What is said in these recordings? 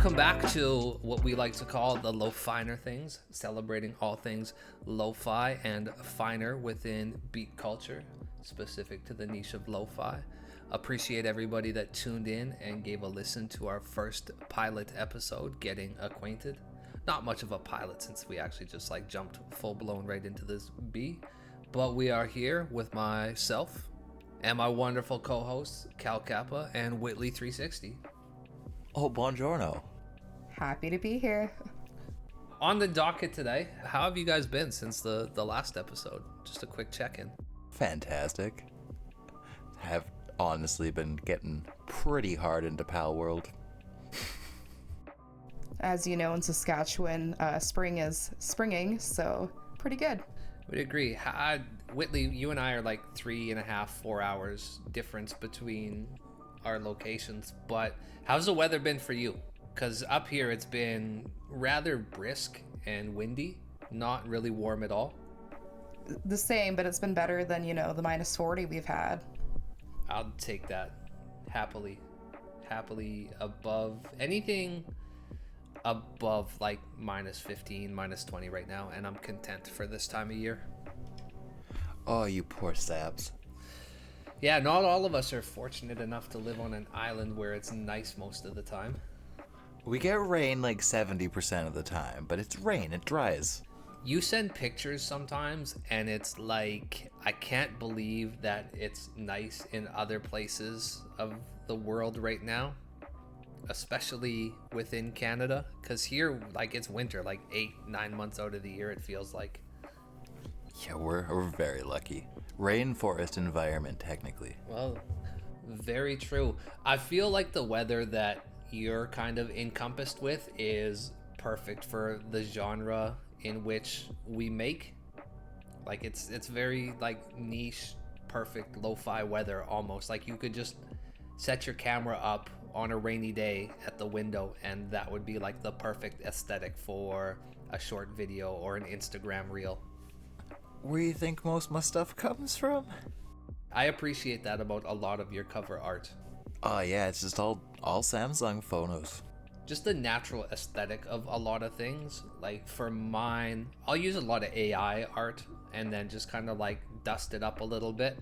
Welcome back to what we like to call the Lo-Finer Things, celebrating all things lo-fi and finer within beat culture, specific to the niche of lo-fi. Appreciate everybody that tuned in and gave a listen to our first pilot episode, Getting Acquainted. Not much of a pilot since we actually just jumped full-blown right into this beat, but we are here with myself and my wonderful co-hosts, Cal Kappa and Whitley360. Oh, buongiorno. Happy to be here. On the docket today, how have you guys been since the last episode? Just a quick check-in. Fantastic. Have honestly been getting pretty hard into Pal World. As you know, in Saskatchewan, spring is springing, so pretty good. Would agree. Whitley, you and I are 3.5, 4 hours difference between our locations, but how's the weather been for you? Because up here it's been rather brisk and windy, not really warm at all. The same, but it's been better than, the minus 40 we've had. I'll take that happily above anything above minus 15, minus 20 right now, and I'm content for this time of year. Oh, you poor saps. Yeah, not all of us are fortunate enough to live on an island where it's nice most of the time. We get rain 70% of the time, but it's rain, it dries. You send pictures sometimes, and it's like, I can't believe that it's nice in other places of the world right now, especially within Canada, because here, it's winter, 8-9 months out of the year, it feels like. Yeah, we're very lucky. Rainforest environment, technically. Well, very true. I feel like the weather that you're kind of encompassed with is perfect for the genre in which we make. It's very niche, perfect lo-fi weather almost. You could just set your camera up on a rainy day at the window and that would be the perfect aesthetic for a short video or an Instagram reel. Where do you think most of my stuff comes from? I appreciate that about a lot of your cover art. Oh yeah, it's just all Samsung photos. Just the natural aesthetic of a lot of things. For mine, I'll use a lot of AI art and then just kind of dust it up a little bit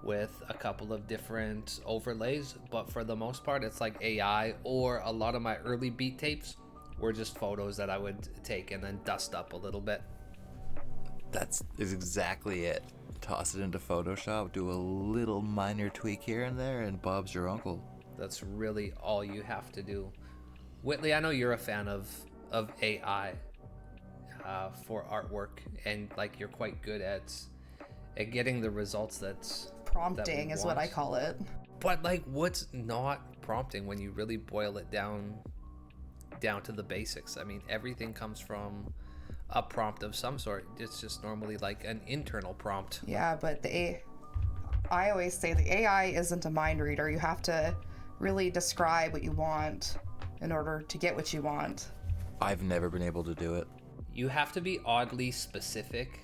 with a couple of different overlays. But for the most part, it's AI, or a lot of my early beat tapes were just photos that I would take and then dust up a little bit. That's exactly it. Toss it into Photoshop, do a little minor tweak here and there, and Bob's your uncle. That's really all you have to do. Whitley, I know you're a fan of AI for artwork, and you're quite good at getting the results prompting is what I call it. But what's not prompting when you really boil it down to the basics? I mean, everything comes from a prompt of some sort. It's just normally an internal prompt. Yeah, but I always say the AI isn't a mind reader. You have to really describe what you want in order to get what you want. I've never been able to do it. You have to be oddly specific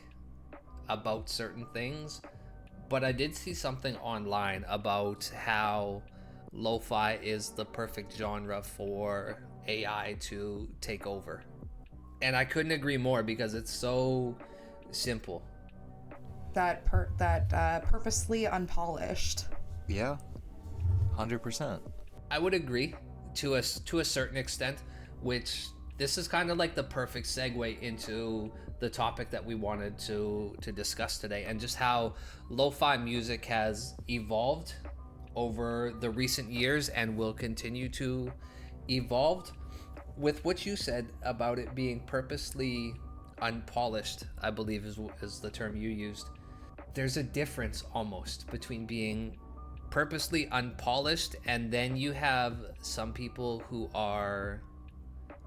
about certain things, but I did see something online about how lo-fi is the perfect genre for AI to take over. And I couldn't agree more because it's so simple. That purposely unpolished. Yeah, 100%. I would agree to a certain extent, which this is kind of the perfect segue into the topic that we wanted to discuss today, and just how lo-fi music has evolved over the recent years and will continue to evolve. With what you said about it being purposely unpolished, I believe is the term you used. There's a difference almost between being purposely unpolished and then you have some people who are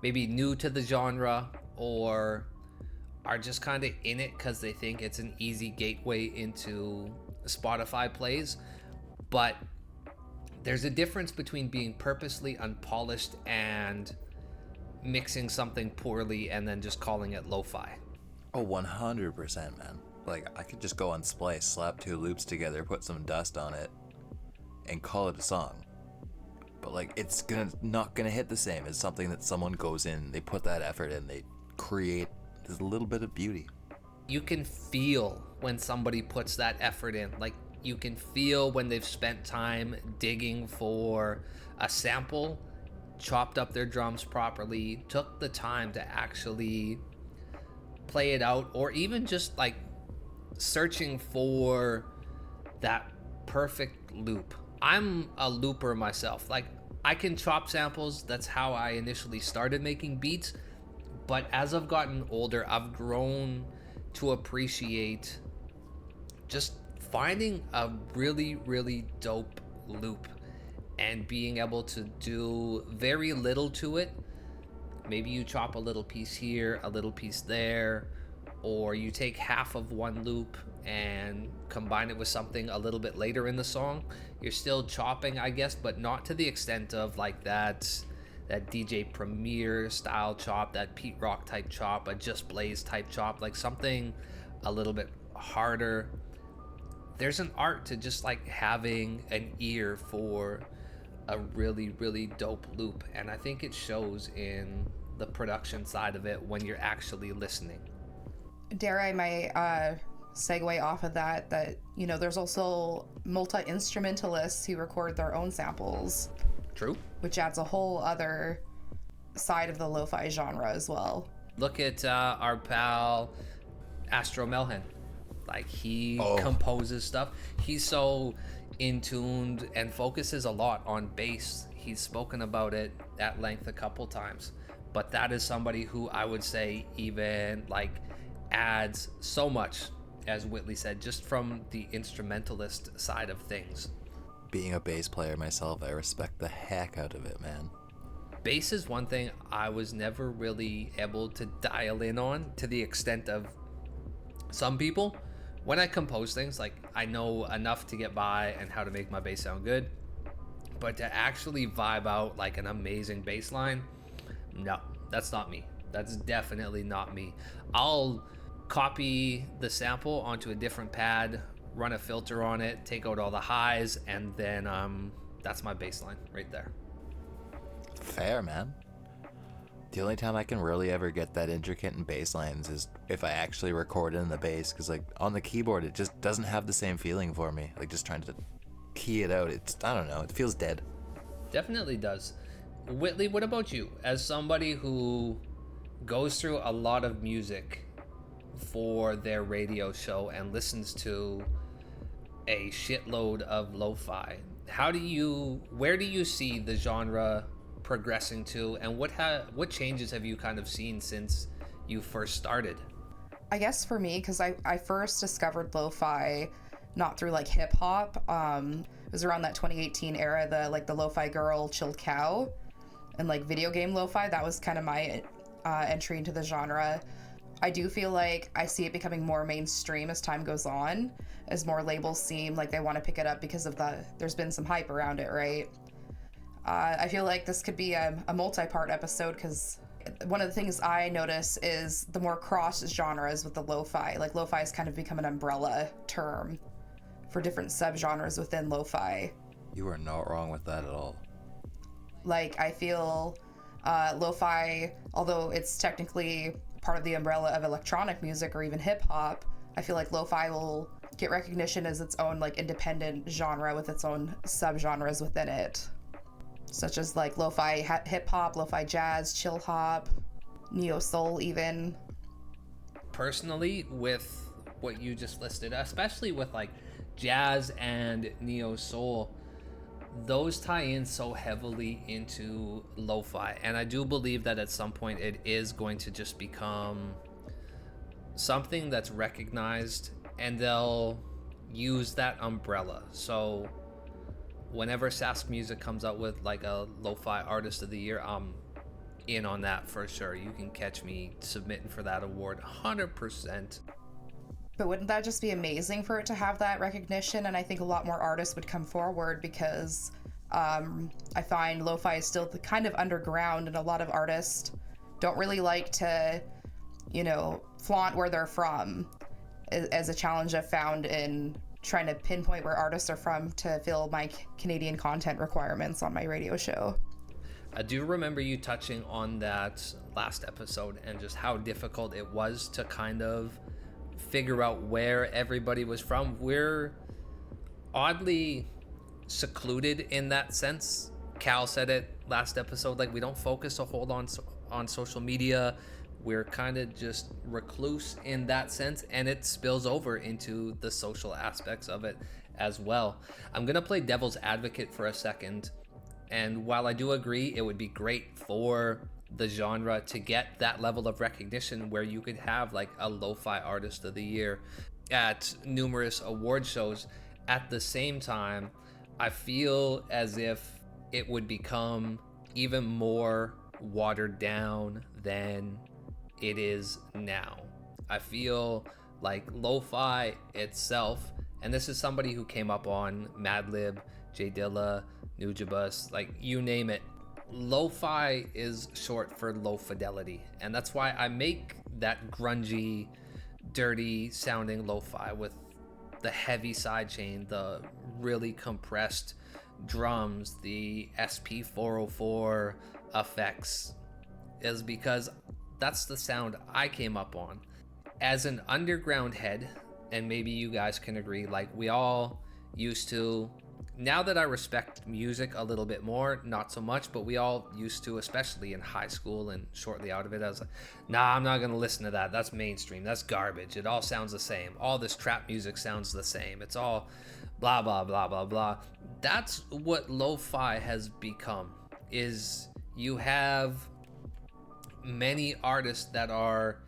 maybe new to the genre or are just kind of in it because they think it's an easy gateway into Spotify plays. But there's a difference between being purposely unpolished and mixing something poorly and then just calling it lo-fi. Oh, 100%, man. I could just go on Splice, slap two loops together, put some dust on it, and call it a song. but like it's not gonna hit the same as something that someone goes in, they put that effort in, they create this little bit of beauty. You can feel when somebody puts that effort in. Like, you can feel when they've spent time digging for a sample, chopped up their drums properly, took the time to actually play it out, or even just like searching for that perfect loop. I'm a looper myself. Like, I can chop samples. That's how I initially started making beats. But as I've gotten older, I've grown to appreciate just finding a really, really dope loop and being able to do very little to it. Maybe you chop a little piece here, a little piece there, or you take half of one loop and combine it with something a little bit later in the song. You're still chopping, I guess, but not to the extent of like that DJ Premier style chop, that Pete Rock type chop, a Just Blaze type chop, like something a little bit harder. There's an art to just like having an ear for a really, really dope loop, and I think it shows in the production side of it when you're actually listening. Dare I might segue off of that, you know, there's also multi-instrumentalists who record their own samples. True. Which adds a whole other side of the lo-fi genre as well. Look at our pal Astro Melhen. Like, he composes stuff. He's so in tuned and focuses a lot on bass. He's spoken about it at length a couple times. But that is somebody who I would say even like adds so much, as Whitley said, just from the instrumentalist side of things. Being a bass player myself, I respect the heck out of it, man. Bass is one thing I was never really able to dial in on to the extent of some people. When I compose things, like, I know enough to get by and how to make my bass sound good, but to actually vibe out like an amazing bass line, no, that's not me. That's definitely not me. I'll copy the sample onto a different pad, run a filter on it, take out all the highs, and then that's my bass line right there. Fair, man. The only time I can really ever get that intricate in bass lines is if I actually record in the bass, because like on the keyboard it just doesn't have the same feeling for me. Like, just trying to key it out, it's, I don't know, it feels dead. Definitely does. Whitley, what about you? As somebody who goes through a lot of music for their radio show and listens to a shitload of lo-fi, where do you see the genre progressing to, and what changes have you kind of seen since you first started? I guess for me, because I first discovered lo-fi not through like hip hop. It was around that 2018 era, the lo-fi girl chilled cow and like video game lo-fi. That was kind of my entry into the genre. I do feel like I see it becoming more mainstream as time goes on, as more labels seem like they want to pick it up because of there's been some hype around it, right? I feel like this could be a multi-part episode, because one of the things I notice is the more cross genres with the lo-fi. Like, lo-fi has kind of become an umbrella term for different subgenres within lo-fi. You are not wrong with that at all. Like, I feel lo-fi, although it's technically part of the umbrella of electronic music or even hip-hop, I feel like lo-fi will get recognition as its own like independent genre with its own subgenres within it, such as like lo-fi hip-hop, lo-fi jazz, chill hop, neo-soul even. Personally, with what you just listed, especially with like jazz and neo-soul, those tie in so heavily into lo-fi, and I do believe that at some point it is going to just become something that's recognized, and they'll use that umbrella. So whenever Sask Music comes out with like a lo-fi artist of the year, I'm in on that for sure. You can catch me submitting for that award 100%. But wouldn't that just be amazing for it to have that recognition? And I think a lot more artists would come forward, because I find lo-fi is still kind of underground, and a lot of artists don't really like to, flaunt where they're from, as a challenge I've found in trying to pinpoint where artists are from to fill my Canadian content requirements on my radio show. I do remember you touching on that last episode and just how difficult it was to kind of figure out where everybody was from. We're oddly secluded in that sense. Cal said it last episode, like we don't focus a whole lot on social media. We're kind of just recluse in that sense, and it spills over into the social aspects of it as well. I'm gonna play devil's advocate for a second, and while I do agree it would be great for the genre to get that level of recognition where you could have like a lo-fi artist of the year at numerous award shows, at the same time I feel as if it would become even more watered down than it is now. I feel like lo-fi itself, and this is somebody who came up on Madlib, J Dilla, Nujabes, like you name it. Lo-fi is short for low fidelity, and that's why I make that grungy, dirty sounding lo-fi with the heavy sidechain, the really compressed drums, the SP404 effects, is because that's the sound I came up on. As an underground head, and maybe you guys can agree, like we all used to, now that I respect music a little bit more, not so much, but we all used to, especially in high school and shortly out of it, I was like, nah, I'm not gonna listen to that. That's mainstream. That's garbage. It all sounds the same. All this trap music sounds the same. It's all blah, blah, blah, blah, blah. That's what lo-fi has become, is you have many artists that are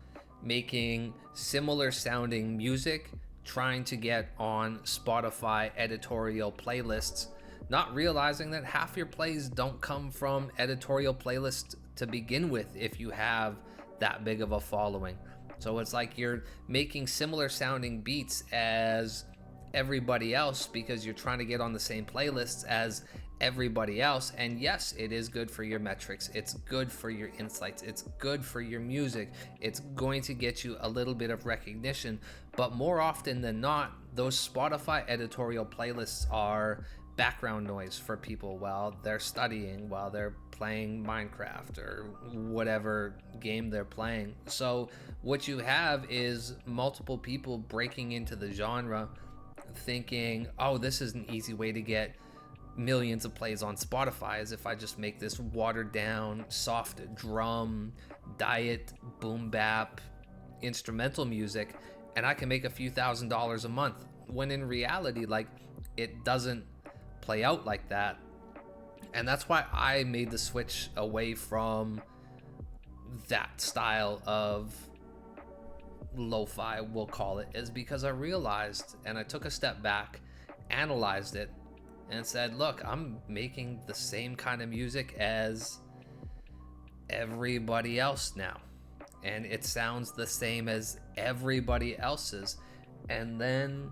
making similar sounding music, trying to get on Spotify editorial playlists, not realizing that half your plays don't come from editorial playlists to begin with if you have that big of a following. So it's like you're making similar sounding beats as everybody else because you're trying to get on the same playlists as everybody else. And yes, it is good for your metrics, it's good for your insights, it's good for your music, it's going to get you a little bit of recognition, but more often than not, those Spotify editorial playlists are background noise for people while they're studying, while they're playing Minecraft or whatever game they're playing. So what you have is multiple people breaking into the genre thinking, oh, this is an easy way to get millions of plays on Spotify, as if I just make this watered down soft drum diet boom bap instrumental music and I can make a few $1,000s a month, when in reality, like, it doesn't play out like that. And that's why I made the switch away from that style of lo-fi, we'll call it, is because I realized, and I took a step back, analyzed it, and said, look, I'm making the same kind of music as everybody else now, and it sounds the same as everybody else's. And then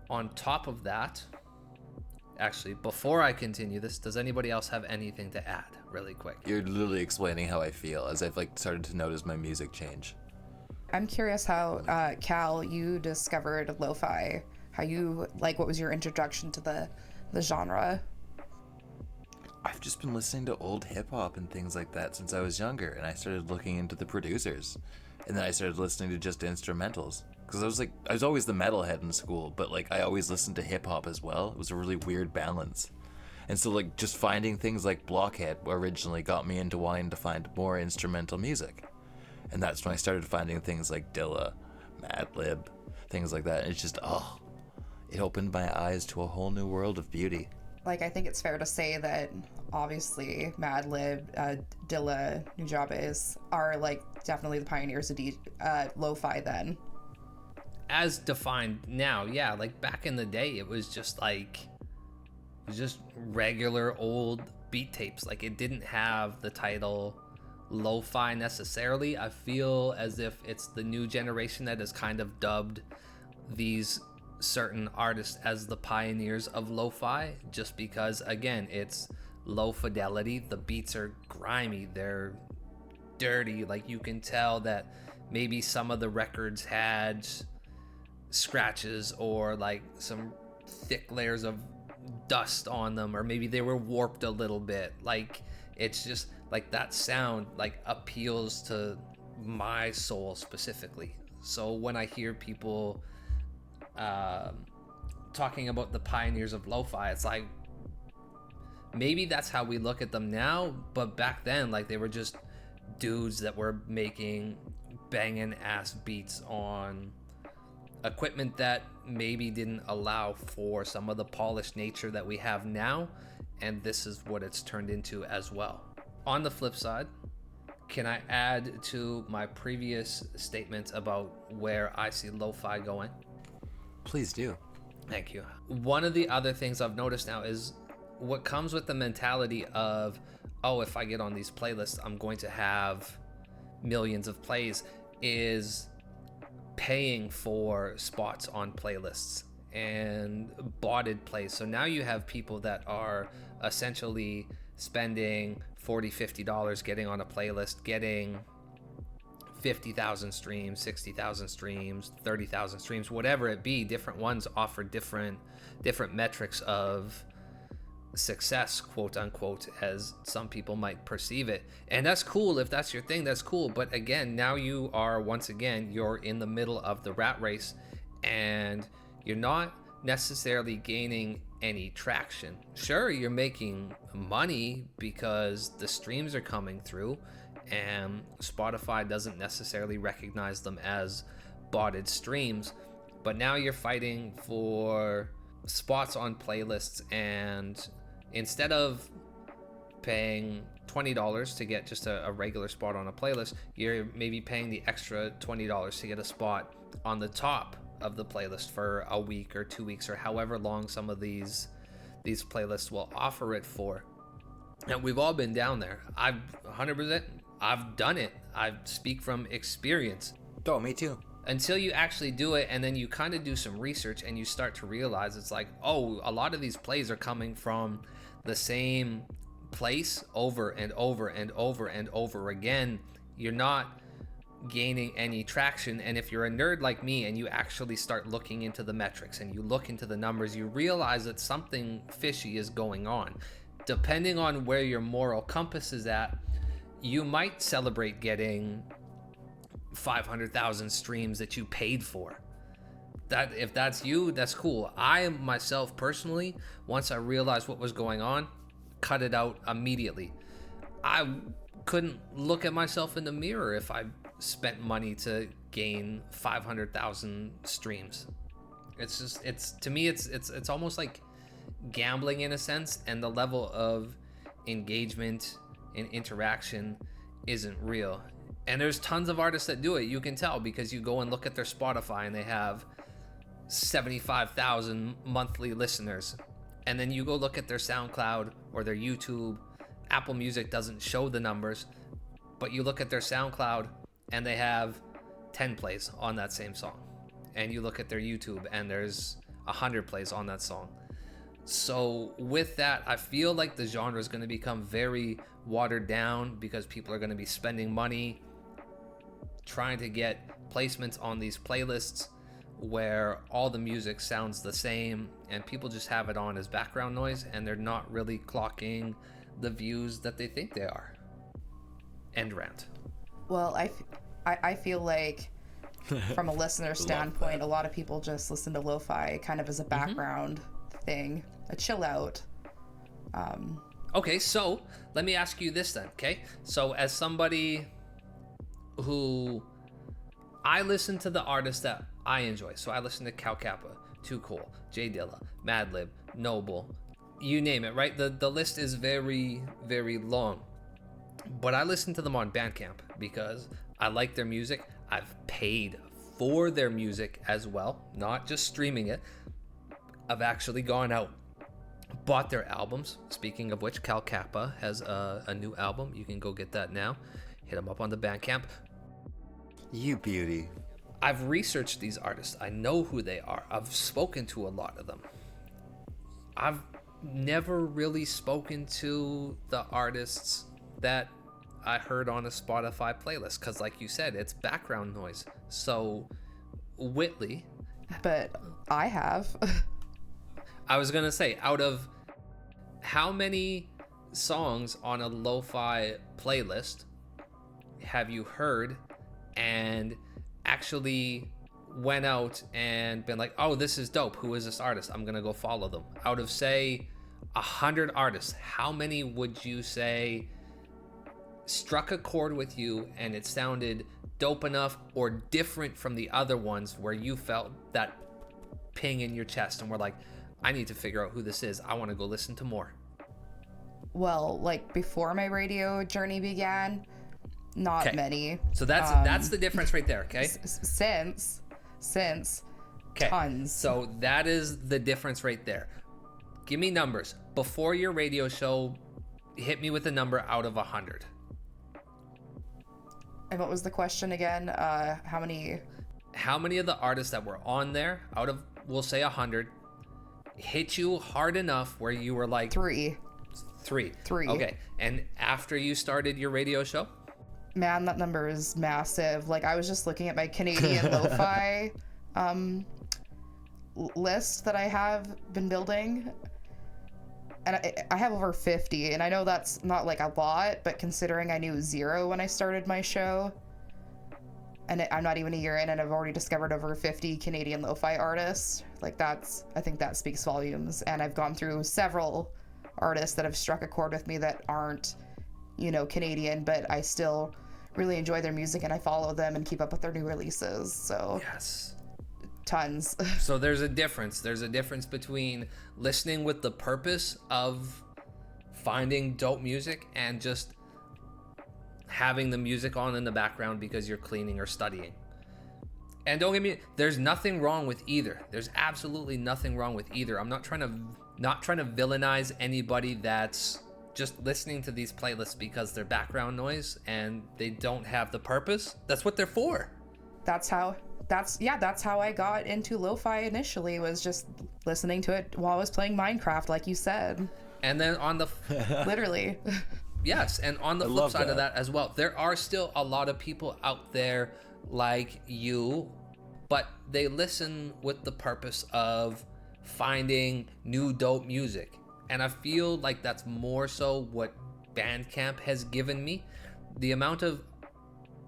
on top of that, actually, before I continue this, does anybody else have anything to add really quick? You're literally explaining how I feel as I've like started to notice my music change. I'm curious how, Cal, you discovered lo-fi. How you, like, what was your introduction to the genre? I've just been listening to old hip-hop and things like that since I was younger, and I started looking into the producers, and then I started listening to just instrumentals, because I was always the metalhead in school, but like I always listened to hip-hop as well. It was a really weird balance. And so like just finding things like Blockhead originally got me into wanting to find more instrumental music, and that's when I started finding things like Dilla, Madlib, things like that, and it's just, it opened my eyes to a whole new world of beauty. Like, I think it's fair to say that obviously Madlib, Dilla, Nujabes are like definitely the pioneers of lo-fi then. As defined now, yeah, like back in the day, it was just regular old beat tapes. Like, it didn't have the title lo-fi necessarily. I feel as if it's the new generation that has kind of dubbed these certain artists as the pioneers of lo-fi, just because, again, it's low fidelity, the beats are grimy, they're dirty, like you can tell that maybe some of the records had scratches or like some thick layers of dust on them, or maybe they were warped a little bit. Like, it's just like that sound like appeals to my soul specifically. So when I hear people talking about the pioneers of lo-fi, it's like maybe that's how we look at them now, but back then, like, they were just dudes that were making banging ass beats on equipment that maybe didn't allow for some of the polished nature that we have now, and this is what it's turned into as well. On the flip side, can I add to my previous statement about where I see lo-fi going? Please do. Thank you. One of the other things I've noticed now is what comes with the mentality of, oh, if I get on these playlists, I'm going to have millions of plays, is paying for spots on playlists and botted plays. So now you have people that are essentially spending $40-$50 getting on a playlist, getting 50,000 streams, 60,000 streams, 30,000 streams, whatever it be. Different ones offer different metrics of success, quote unquote, as some people might perceive it. And that's cool. If that's your thing, that's cool. But again, now you are, once again, you're in the middle of the rat race, and you're not necessarily gaining any traction. Sure, you're making money because the streams are coming through, and Spotify doesn't necessarily recognize them as botted streams, but now you're fighting for spots on playlists, and instead of paying $20 to get just a regular spot on a playlist, you're maybe paying the extra $20 to get a spot on the top of the playlist for a week or 2 weeks or however long some of these playlists will offer it for. And we've all been down there. I've 100%, I've done it. I speak from experience. Oh, me too. Until you actually do it, and then you kind of do some research and you start to realize it's like, oh, a lot of these plays are coming from the same place over and over and over and over again. You're not gaining any traction. And if you're a nerd like me and you actually start looking into the metrics and you look into the numbers, you realize that something fishy is going on. Depending on where your moral compass is at, you might celebrate getting 500,000 streams that you paid for. That, if that's you, that's cool. I myself personally, once I realized what was going on, cut it out immediately. I couldn't look at myself in the mirror if I spent money to gain 500,000 streams. It's just, it's, to me, it's almost like gambling in a sense, and the level of engagement and interaction isn't real. And there's tons of artists that do it. You can tell because you go and look at their Spotify and they have 75,000 monthly listeners. And then you go look at their SoundCloud or their YouTube. Apple Music doesn't show the numbers, but you look at their SoundCloud and they have 10 plays on that same song. And you look at their YouTube and there's 100 plays on that song. So with that, I feel like the genre is going to become very watered down because people are going to be spending money trying to get placements on these playlists where all the music sounds the same and people just have it on as background noise, and they're not really clocking the views that they think they are. End rant. Well, I feel like from a listener standpoint, a lot of people just listen to lo-fi kind of as a background thing, a chill out. Okay, so let me ask you this then, okay? So as somebody who, I listen to the artists that I enjoy. So I listen to Cal Kappa, Too Cool, Jay Dilla, Madlib, Noble, you name it, right? The list is very, very long. But I listen to them on Bandcamp because I like their music. I've paid for their music as well, not just streaming it. I've actually gone out, bought their albums. Speaking of which, Cal Kappa has a new album. You can go get that now. Hit them up on the Bandcamp. You beauty. I've researched these artists. I know who they are. I've spoken to a lot of them. I've never really spoken to the artists that I heard on a Spotify playlist because, like you said, it's background noise. So Whitley but I have. I was gonna say, out of how many songs on a lo-fi playlist have you heard and actually went out and been like, oh, this is dope, who is this artist, I'm gonna go follow them? Out of, say, 100 artists, how many would you say struck a chord with you and it sounded dope enough or different from the other ones where you felt that ping in your chest and were like, I need to figure out who this is, I want to go listen to more? Well, like before my radio journey began, not Okay. many. So that's the difference right there, okay? Since Okay. tons. So that is the difference right there. Give me numbers. Before your radio show, hit me with a number out of 100. And what was the question again? How many? How many of the artists that were on there, out of, we'll say 100, hit you hard enough where you were like... Three. Three. Three. Okay. And after you started your radio show? Man, that number is massive. Like, I was just looking at my Canadian lo-fi list that I have been building, and I have over 50, and I know that's not like a lot, but considering I knew 0 when I started my show, and I'm not even a year in and I've already discovered over 50 Canadian lo-fi artists, like I think that speaks volumes. And I've gone through several artists that have struck a chord with me that aren't, Canadian, but I still really enjoy their music and I follow them and keep up with their new releases. So Yes. tons. So there's a difference. There's a difference between listening with the purpose of finding dope music and just having the music on in the background because you're cleaning or studying. And don't get me, there's nothing wrong with either. There's absolutely nothing wrong with either. I'm not trying to villainize anybody that's just listening to these playlists because they're background noise and they don't have the purpose. That's what they're for. That's how I got into lo-fi initially, was just listening to it while I was playing Minecraft, like you said. And then on the Literally. yes, and on the flip love side of that. that as well, there are still a lot of people out there like you, but they listen with the purpose of finding new dope music. And I feel like that's more so what Bandcamp has given me. The amount of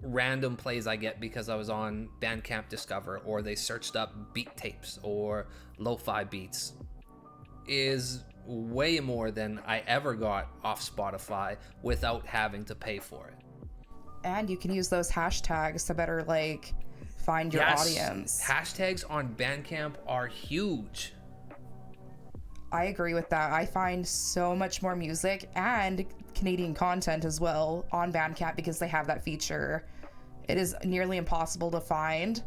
random plays I get because I was on Bandcamp Discover, or they searched up beat tapes or lo-fi beats, is way more than I ever got off Spotify without having to pay for it. And you can use those hashtags to better find your audience. Hashtags on Bandcamp are huge. I agree with that. I find so much more music and Canadian content as well on Bandcamp because they have that feature. It is nearly impossible to find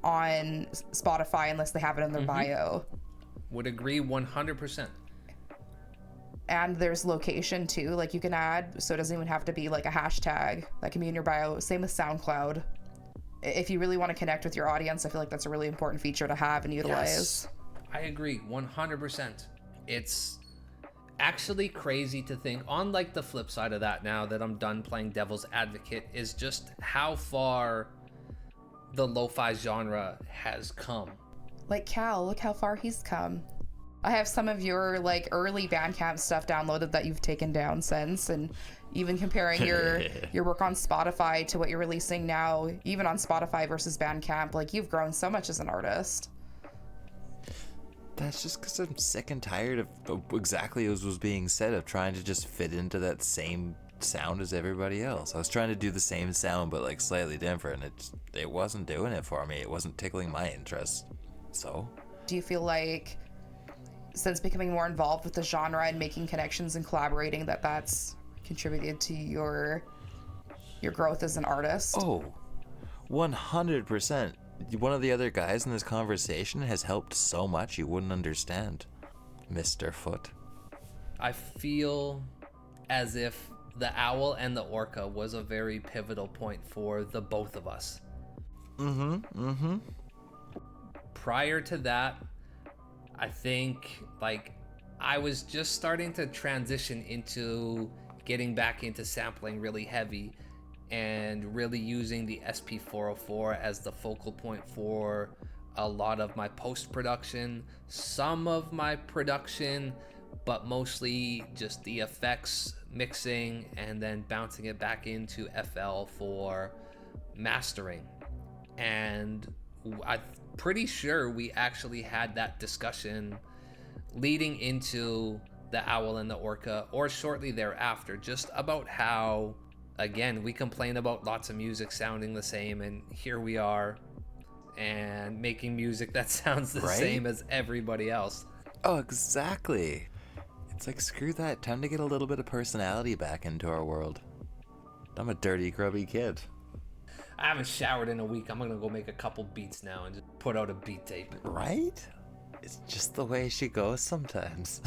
on Spotify unless they have it in their bio. Would agree 100%. And there's location too, like you can add, so it doesn't even have to be like a hashtag that can be in your bio. Same with SoundCloud. If you really want to connect with your audience, I feel like that's a really important feature to have and utilize. Yes, I agree 100%. It's actually crazy to think, on like the flip side of that, now that I'm done playing devil's advocate, is just how far the lo-fi genre has come. Like Cal, look how far he's come. I have some of your early Bandcamp stuff downloaded that you've taken down since, and even comparing your work on Spotify to what you're releasing now, even on Spotify versus Bandcamp, you've grown so much as an artist. That's just because I'm sick and tired of exactly as was being said, of trying to just fit into that same sound as everybody else. I was trying to do the same sound but slightly different. It wasn't doing it for me. It wasn't tickling my interest. So Do you feel like, since becoming more involved with the genre and making connections and collaborating, that's contributed to your growth as an artist? Oh, 100%. One of the other guys in this conversation has helped so much you wouldn't understand, Mr. Foot. I feel as if the owl and the orca was a very pivotal point for the both of us. Prior to that, I think I was just starting to transition into getting back into sampling really heavy and really using the SP404 as the focal point for a lot of my post-production, some of my production, but mostly just the effects, mixing, and then bouncing it back into FL for mastering. And I'm pretty sure we actually had that discussion leading into the Owl and the Orca, or shortly thereafter, just about how, again, we complain about lots of music sounding the same, and here we are and making music that sounds the same as everybody else. Oh, exactly. It's like, screw that. Time to get a little bit of personality back into our world. I'm a dirty, grubby kid. I haven't showered in a week. I'm gonna go make a couple beats now and just put out a beat tape. Right? It's just the way she goes sometimes.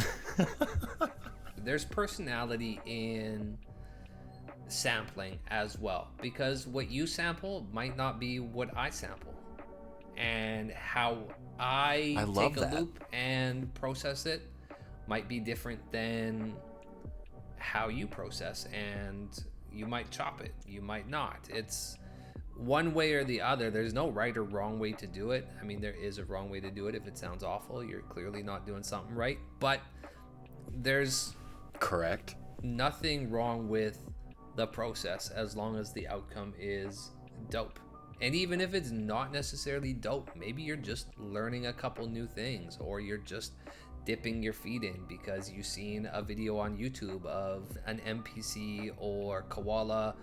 There's personality in sampling as well, because what you sample might not be what I sample, and how I take a loop and process it might be different than how you process, and you might chop it, you might not. It's one way or the other. There's no right or wrong way to do it. I mean, there is a wrong way to do it. If it sounds awful, you're clearly not doing something right, but there's correct nothing wrong with the process as long as the outcome is dope. And even if it's not necessarily dope, maybe you're just learning a couple new things, or you're just dipping your feet in because you've seen a video on YouTube of an MPC or koala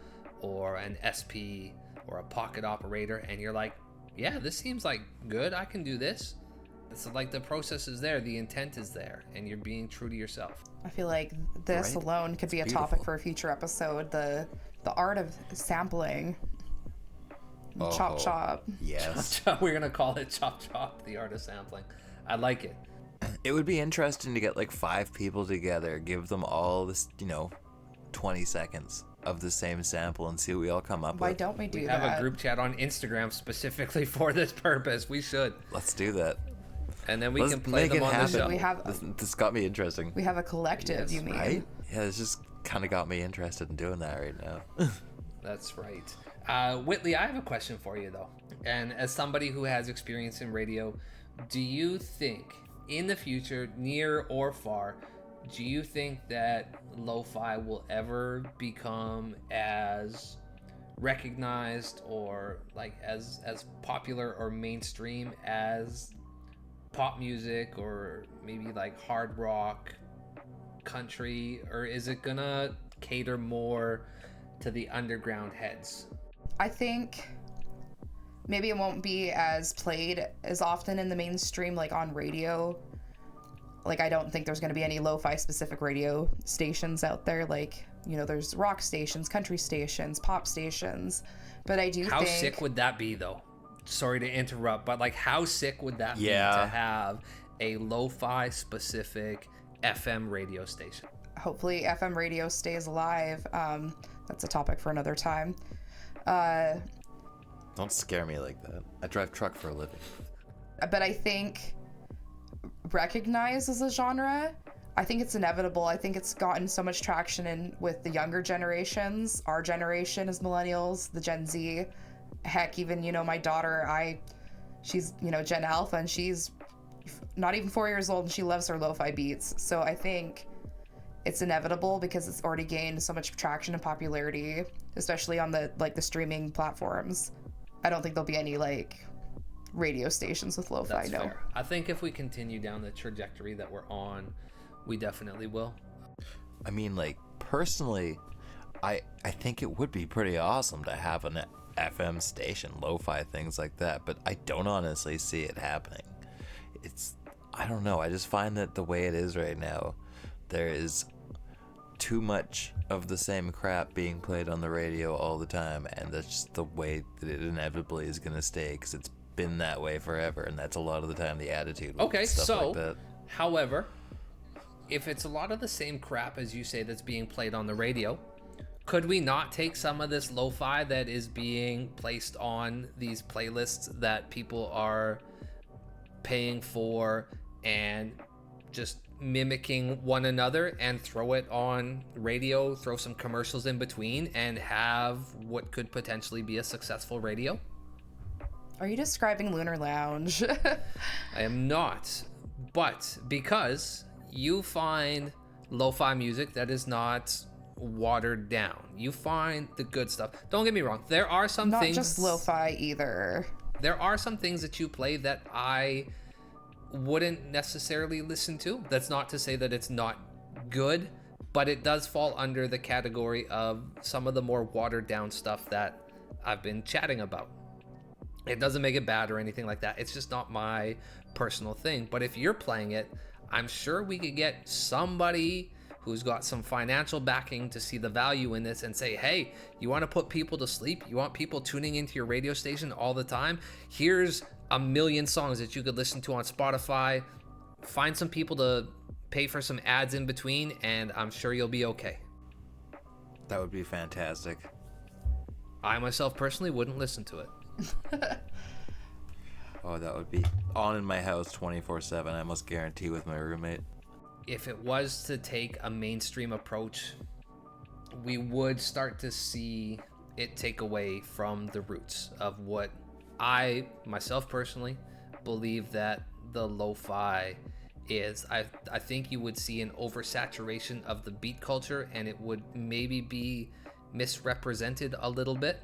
or an SP or a pocket operator, and you're like, yeah, this seems like good, I can do this. It's like the process is there, the intent is there, and you're being true to yourself. I feel like this alone could be a topic for a future episode. The art of sampling. Chop chop. Yes. We're gonna call it chop chop, the art of sampling. I like it. It would be interesting to get like 5 people together, give them all this, 20 seconds of the same sample, and see what we all come up with. Why don't we do that? We have a group chat on Instagram specifically for this purpose. We should. Let's do that. And then we can play them on the show. We have, this got me interesting. We have a collective, you mean? Right? Yeah, this just kind of got me interested in doing that right now. That's right. Whitley, I have a question for you, though. And as somebody who has experience in radio, do you think in the future, near or far, do you think that lo-fi will ever become as recognized or like as popular or mainstream as pop music, or maybe like hard rock, country, or is it gonna cater more to the underground heads? I think maybe it won't be as played as often in the mainstream, like on radio. Like, I don't think there's going to be any lo-fi specific radio stations out there. Like, there's rock stations, country stations, pop stations. But I do think... How sick would that be, though? Sorry to interrupt, but like, how sick would that be to have a lo-fi specific FM radio station? Hopefully FM radio stays alive. That's a topic for another time. Don't scare me like that. I drive truck for a living. But I think recognized as a genre, I think it's inevitable. I think it's gotten so much traction with the younger generations, our generation as millennials, the Gen Z. Heck, even, my daughter, she's, Gen Alpha, and she's not even 4 years old, and she loves her lo-fi beats. So I think it's inevitable because it's already gained so much traction and popularity, especially on the streaming platforms. I don't think there'll be any radio stations with lo-fi. That's fair. I think if we continue down the trajectory that we're on, we definitely will. I mean, personally, I think it would be pretty awesome to have an FM station, lo-fi, things like that, but I don't honestly see it happening. I don't know, I just find that the way it is right now, there is too much of the same crap being played on the radio all the time, and that's just the way that it inevitably is going to stay, because it's been that way forever, and that's a lot of the time the attitude with okay, stuff so, like that. However, if it's a lot of the same crap, as you say, that's being played on the radio, could we not take some of this lo-fi that is being placed on these playlists that people are paying for and just mimicking one another, and throw it on radio, throw some commercials in between, and have what could potentially be a successful radio? Are you describing Lunar Lounge? I am not. But because you find lo-fi music that is not watered down, you find the good stuff. Don't get me wrong. There are some Not things. just lo-fi either. There are some things that you play that I wouldn't necessarily listen to. That's not to say that it's not good, but it does fall under the category of some of the more watered down stuff that I've been chatting about. It doesn't make it bad or anything like that. It's just not my personal thing. But if you're playing it, I'm sure we could get somebody who's got some financial backing to see the value in this and say, hey, you want to put people to sleep? You want people tuning into your radio station all the time? Here's a million songs that you could listen to on Spotify. Find some people to pay for some ads in between, and I'm sure you'll be okay. That would be fantastic. I myself personally wouldn't listen to it. Oh, that would be on in my house 24/7, I must guarantee, with my roommate. If it was to take a mainstream approach, we would start to see it take away from the roots of what I, myself personally, believe that the lo-fi is. I think you would see an oversaturation of the beat culture, and it would maybe be misrepresented a little bit,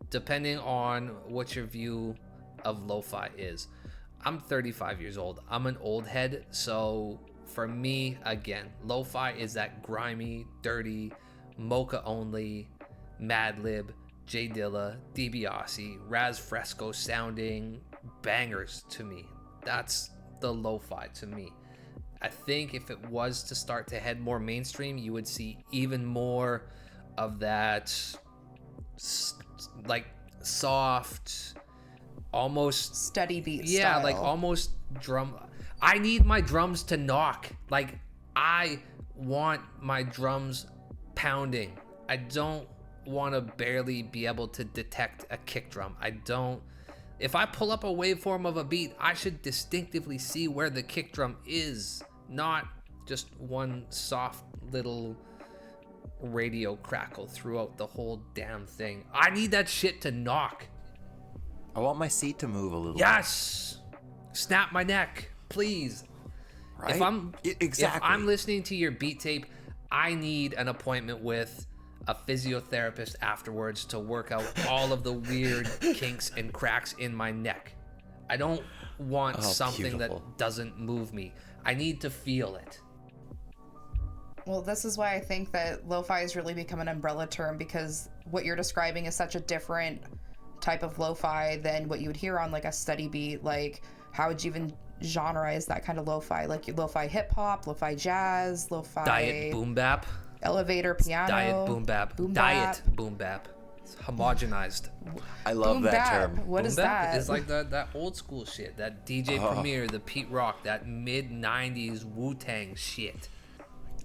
depending on what your view of lo-fi is. I'm 35 years old. I'm an old head, so for me, again, lo-fi is that grimy, dirty, mocha only, Madlib, J Dilla, DiBiase, Raz Fresco sounding bangers to me. That's the lo-fi to me. I think if it was to start to head more mainstream, you would see even more of that like soft, almost steady beat style. Like almost drum. I need my drums to knock. Like, I want my drums pounding. I don't want to barely be able to detect a kick drum. If I pull up a waveform of a beat, I should distinctively see where the kick drum is, not just one soft little radio crackle throughout the whole damn thing. I need that shit to knock. I want my seat to move a little. Yes! Snap my neck, please. Right? If I'm listening to your beat tape, I need an appointment with a physiotherapist afterwards to work out all of the weird kinks and cracks in my neck. I don't want something that doesn't move me. I need to feel it. Well, this is why I think that lo-fi has really become an umbrella term, because what you're describing is such a different type of lo-fi than what you would hear on like a steady beat. Like, how would you even genreize that kind of lo-fi? Like lo-fi hip-hop, lo-fi jazz, lo-fi diet boom bap, elevator piano, diet boom bap, diet boom bap. It's homogenized. I love boom that bap. term. What boom is bap that? is like that old school shit, that DJ Premier, the Pete Rock, that mid 90s Wu-Tang shit.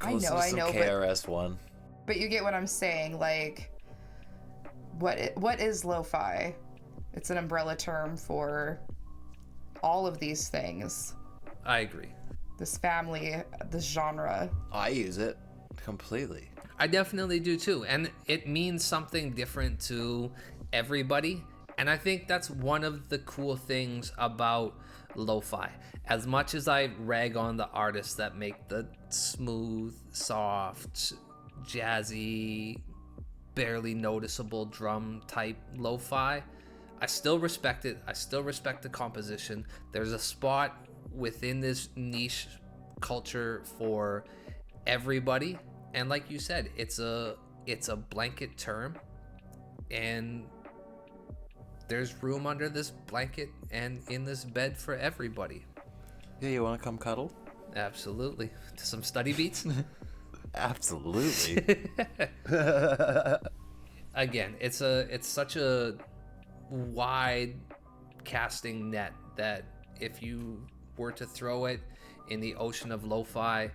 I know, KRS-One. but you get what I'm saying. Like, what is lo-fi? It's an umbrella term for all of these things. I agree. This family, this genre. I use it completely. I definitely do too, and it means something different to everybody, and I think that's one of the cool things about lo-fi. As much as I rag on the artists that make the smooth, soft, jazzy, barely noticeable drum type lo-fi, I still respect it. I still respect the composition. There's a spot within this niche culture for everybody, and like you said, it's a blanket term, and there's room under this blanket and in this bed for everybody. Yeah, you want to come cuddle? Absolutely. To some study beats. Absolutely. Again, it's such a wide casting net that if you were to throw it in the ocean of lo-fi,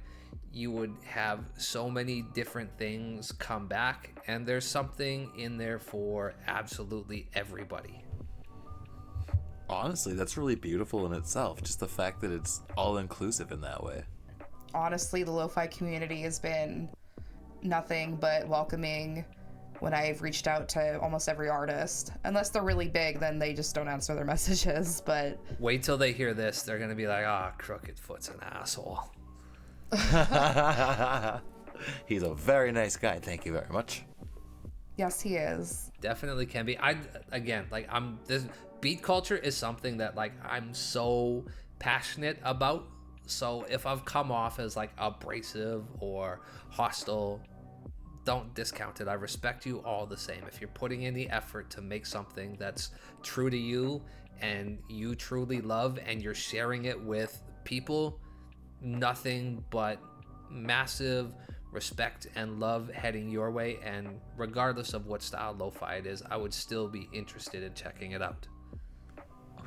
you would have so many different things come back, and there's something in there for absolutely everybody. Honestly, that's really beautiful in itself, just the fact that it's all inclusive in that way. Honestly, the lo-fi community has been nothing but welcoming when I've reached out to almost every artist. Unless they're really big, then they just don't answer their messages. But Wait till they hear this. They're going to be like, ah, Crooked Foot's an asshole. He's a very nice guy. Thank you very much. yes, he is. Definitely can be. This beat culture is something that like I'm so passionate about. So if I've come off as like abrasive or hostile, don't discount it. I respect you all the same. If you're putting in the effort to make something that's true to you and you truly love and you're sharing it with people, nothing but massive respect and love heading your way. And regardless of what style lo-fi it is, I would still be interested in checking it out.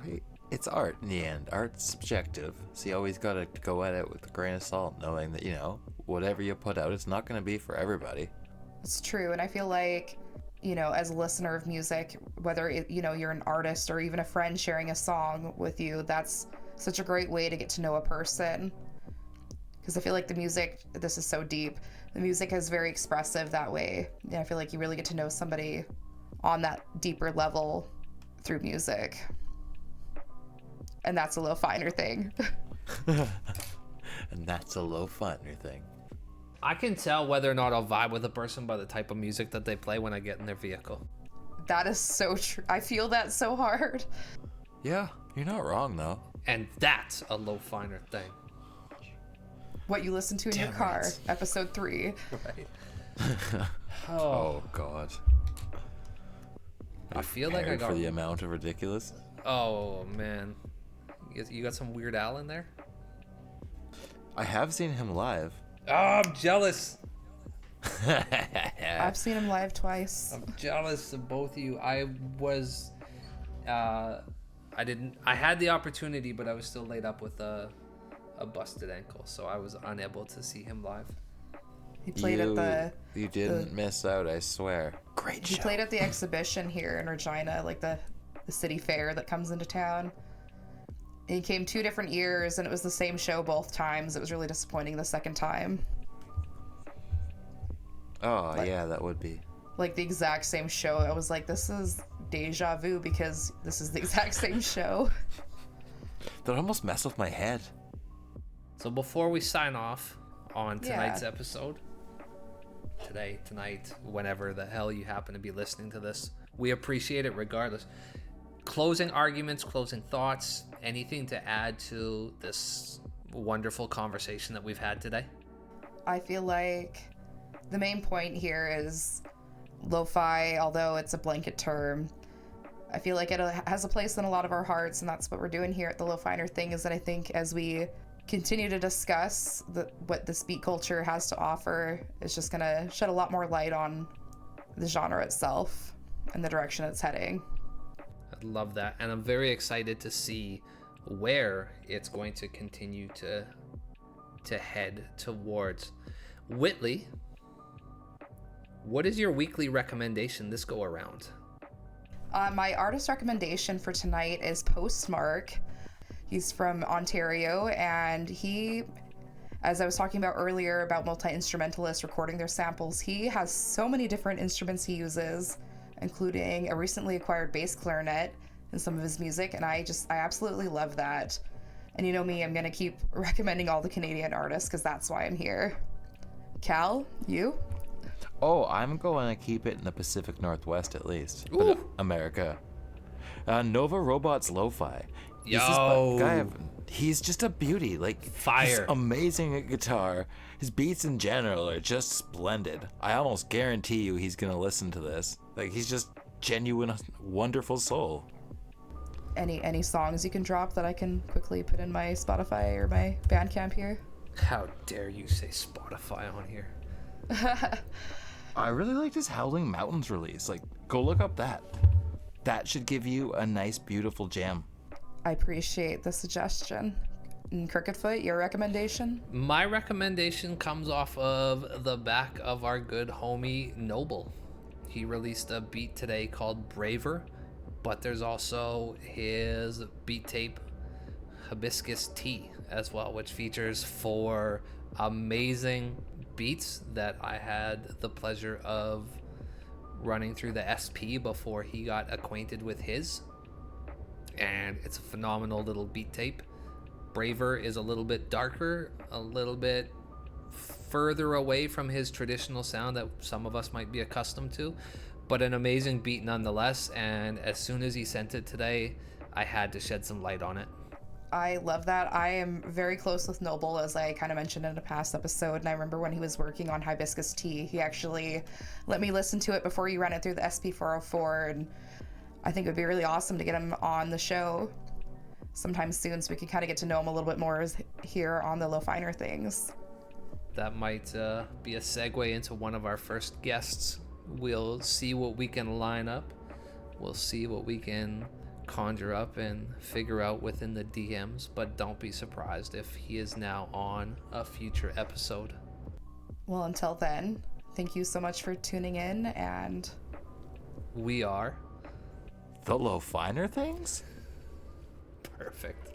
Right. It's art in the end. Art's subjective, so you always gotta go at it with a grain of salt, knowing that, you know, whatever you put out, it's not gonna be for everybody. It's true. And I feel like, you know, as a listener of music, whether you're an artist or even a friend sharing a song with you, that's such a great way to get to know a person. Because I feel like the music, this is so deep, the music is very expressive that way. Yeah, I feel like you really get to know somebody on that deeper level through music. And that's a little finer thing. And that's a low funner thing. I can tell whether or not I'll vibe with a person by the type of music that they play when I get in their vehicle. That is so true. I feel that so hard. Yeah, you're not wrong though. And that's a low finer thing. What you listen to in Damn your car, right. episode 3. Right. Oh god. I feel like I Prepared got... for the amount of ridiculous. Oh, man. You got some Weird Al in there? I have seen him live. Oh, I'm jealous. I've seen him live twice. I'm jealous of both of you. I had the opportunity, but I was still laid up with a busted ankle, so I was unable to see him live. He played at the... You didn't miss out, I swear. Great He show. played at the exhibition here in Regina, like the city fair that comes into town. And he came 2 different years, and it was the same show both times. It was really disappointing the second time. Oh, yeah, that would be. Like the exact same show. I was like, this is deja vu because this is the exact same show. That almost messed with my head. So before we sign off on tonight's episode, tonight, whenever the hell you happen to be listening to this, we appreciate it regardless. Closing arguments, closing thoughts, anything to add to this wonderful conversation that we've had today? I feel like the main point here is lo-fi, although it's a blanket term, I feel like it has a place in a lot of our hearts, and that's what we're doing here at the Lo-Finer Thing, is that I think as we continue to discuss what this beat culture has to offer, it's just gonna shed a lot more light on the genre itself and the direction it's heading. I love that, and I'm very excited to see where it's going to continue to head towards. Whitley, what is your weekly recommendation this go around? My artist recommendation for tonight is Postmark. He's from Ontario, and he, as I was talking about earlier about multi-instrumentalists recording their samples, he has so many different instruments he uses, including a recently acquired bass clarinet in some of his music, and I absolutely love that. And you know me, I'm gonna keep recommending all the Canadian artists because that's why I'm here. Cal, you? Oh, I'm going to keep it in the Pacific Northwest at least. Ooh. But America. Nova Robot's Lo-Fi. Yo. He's just a beauty. Like, Fire. He's amazing at guitar. His beats in general are just splendid. I almost guarantee you he's going to listen to this. Like, he's just genuine, wonderful soul. Any songs you can drop that I can quickly put in my Spotify or my Bandcamp here? How dare you say Spotify on here? I really liked his Howling Mountains release. Like, go look up that. That should give you a nice, beautiful jam. I appreciate the suggestion. And Crooked Foot, your recommendation? My recommendation comes off of the back of our good homie Noble. He released a beat today called Braver, but there's also his beat tape Hibiscus Tea as well, which features 4 amazing beats that I had the pleasure of running through the SP before he got acquainted with his. And it's a phenomenal little beat tape. Braver is a little bit darker, a little bit further away from his traditional sound that some of us might be accustomed to, but an amazing beat nonetheless. And as soon as he sent it today, I had to shed some light on it. I love that. I am very close with Noble, as I kind of mentioned in a past episode, and I remember when he was working on Hibiscus Tea, he actually let me listen to it before he ran it through the SP404, and I think it would be really awesome to get him on the show sometime soon so we can kind of get to know him a little bit more here on the Low Finer Things. That might be a segue into one of our first guests. We'll see what we can line up. We'll see what we can conjure up and figure out within the DMs, but don't be surprised if he is now on a future episode. Well, until then, thank you so much for tuning in, and we are the Low Finer Things? perfect.